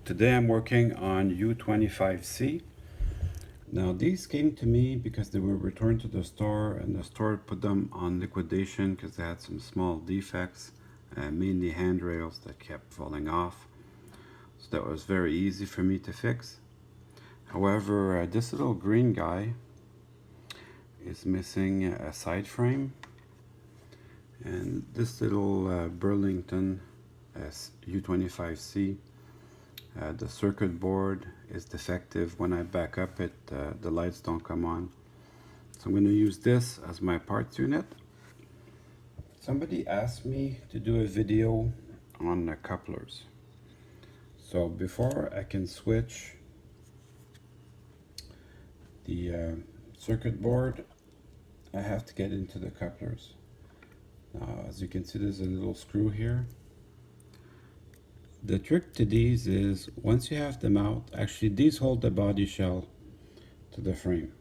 Today I'm working on U25c. Now these came to me because they were returned to the store and the store put them on liquidation because they had some small defects, mainly handrails that kept falling off. So that was very easy for me to fix. However, this little green guy is missing a side frame, and this little Burlington U25c, the circuit board is defective. When I back up it, the lights don't come on. So I'm going to use this as my parts unit. Somebody asked me to do a video on the couplers. So before I can switch the circuit board, I have to get into the couplers. Now, as you can see, there's a little screw here. The trick to these is once you have them out, actually these hold the body shell to the frame.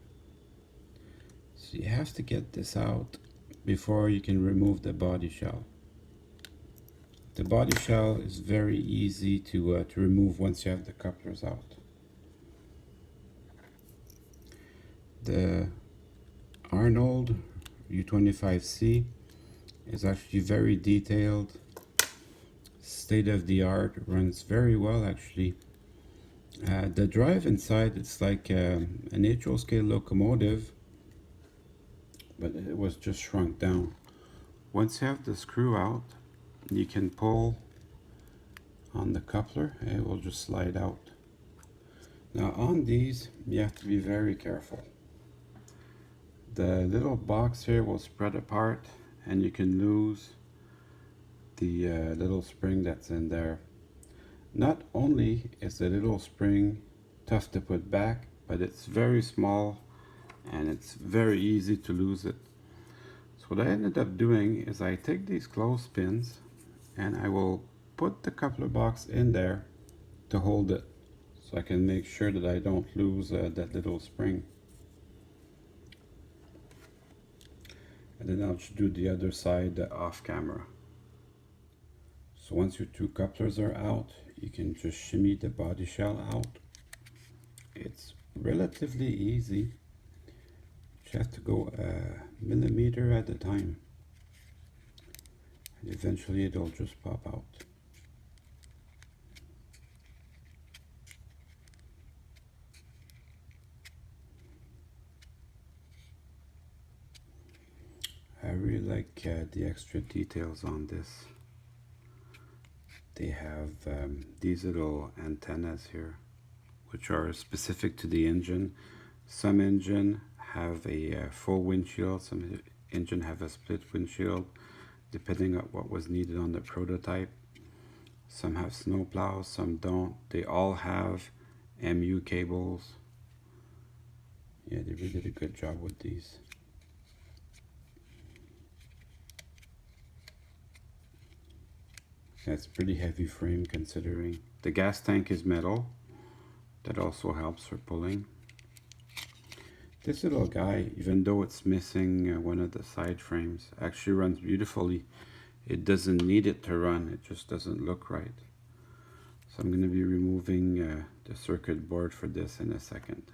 So you have to get this out before you can remove the body shell. The body shell is very easy to remove once you have the couplers out. The Arnold U25c is actually very detailed, state of the art, runs very well actually. The drive inside, it's like an HO scale locomotive, but it was just shrunk down. Once you have the screw out, you can pull on the coupler and it will just slide out. Now on these, you have to be very careful. The little box here will spread apart and you can lose the little spring that's in there. Not only is the little spring tough to put back, but it's very small and it's very easy to lose it. So what I ended up doing is I take these clothespins and I will put the coupler box in there to hold it, so I can make sure that I don't lose that little spring. And then I'll just do the other side off camera. So once your two couplers are out, you can just shimmy the body shell out. It's relatively easy. You have to go a millimeter at a time, and eventually it'll just pop out. I really like the extra details on this. They have these little antennas here, which are specific to the engine. Some engine have a full windshield, some engine have a split windshield, depending on what was needed on the prototype. Some have snow plows, some don't. They all have MU cables. Yeah, they really did a good job with these. That's pretty heavy frame considering. The gas tank is metal. That also helps for pulling. This little guy, even though it's missing one of the side frames, actually runs beautifully. It doesn't need it to run, it just doesn't look right. So I'm going to be removing the circuit board for this in a second.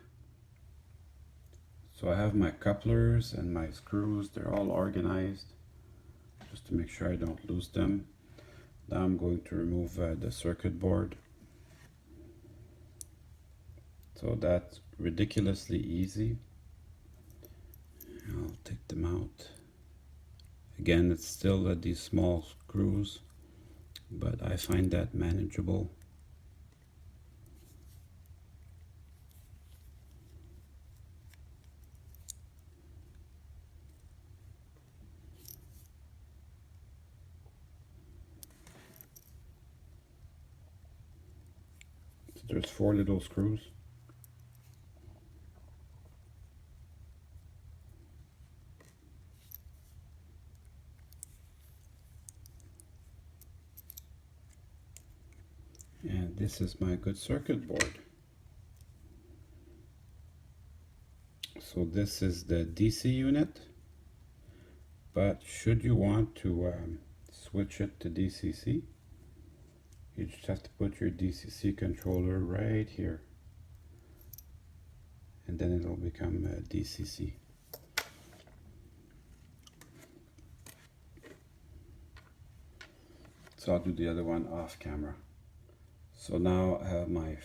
So I have my couplers and my screws, they're all organized just to make sure I don't lose them. Now I'm going to remove the circuit board. So that's ridiculously easy. I'll take them out. Again, it's still these small screws, but I find that manageable. So there's 4 little screws. And this is my good circuit board. So this is the DC unit, but should you want to switch it to DCC, You just have to put your DCC controller right here, and then it'll become a DCC. So I'll do the other one off camera. So now I have my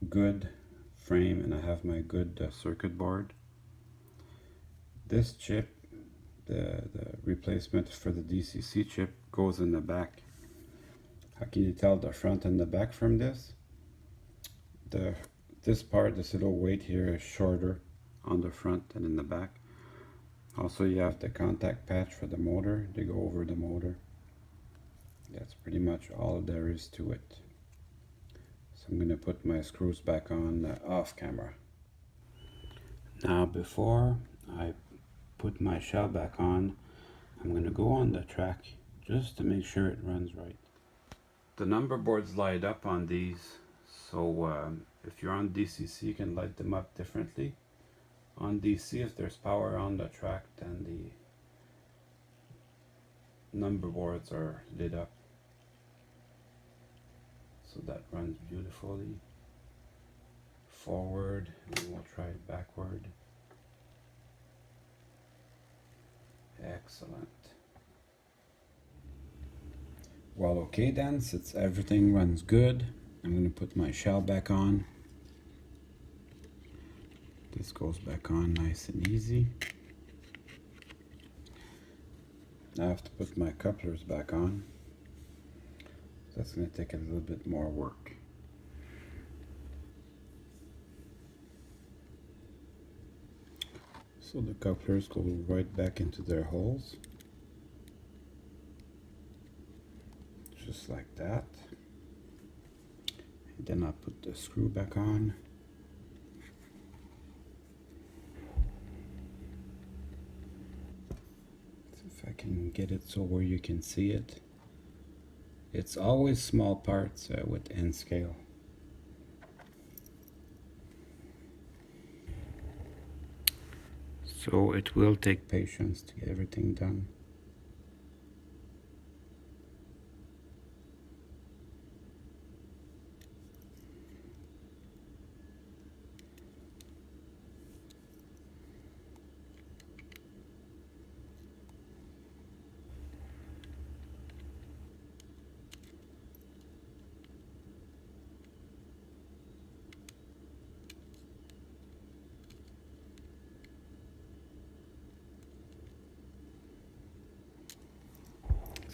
good frame and I have my good circuit board. This chip, the replacement for the DCC chip, goes in the back. How can you tell the front and the back from this? This part, this little weight here, is shorter on the front than in the back. Also, you have the contact patch for the motor. They go over the motor. That's pretty much all there is to it. So I'm going to put my screws back on off camera. Now before I put my shell back on, I'm going to go on the track just to make sure it runs right. The number boards light up on these, so if you're on DCC you can light them up differently. On DC, if there's power on the track, then the number boards are lit up. So that runs beautifully. Forward, and we'll try it backward. Excellent. Well, okay then, since everything runs good, I'm going to put my shell back on. This goes back on nice and easy. Now I have to put my couplers back on. That's going to take a little bit more work. So the couplers go right back into their holes. Just like that. And then I'll put the screw back on. See if I can get it so where you can see it. It's always small parts with N scale. So it will take patience to get everything done.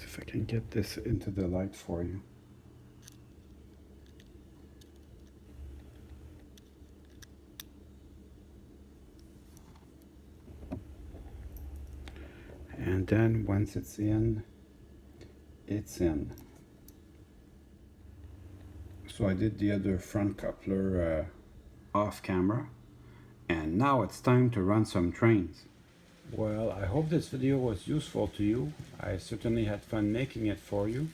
If I can get this into the light for you. And then once it's in, it's in. So I did the other front coupler off camera, and now it's time to run some trains. Well, I hope this video was useful to you. I certainly had fun making it for you.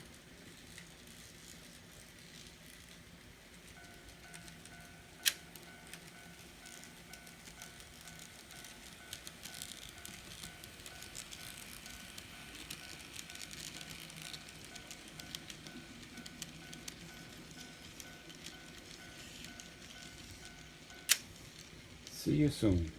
See you soon.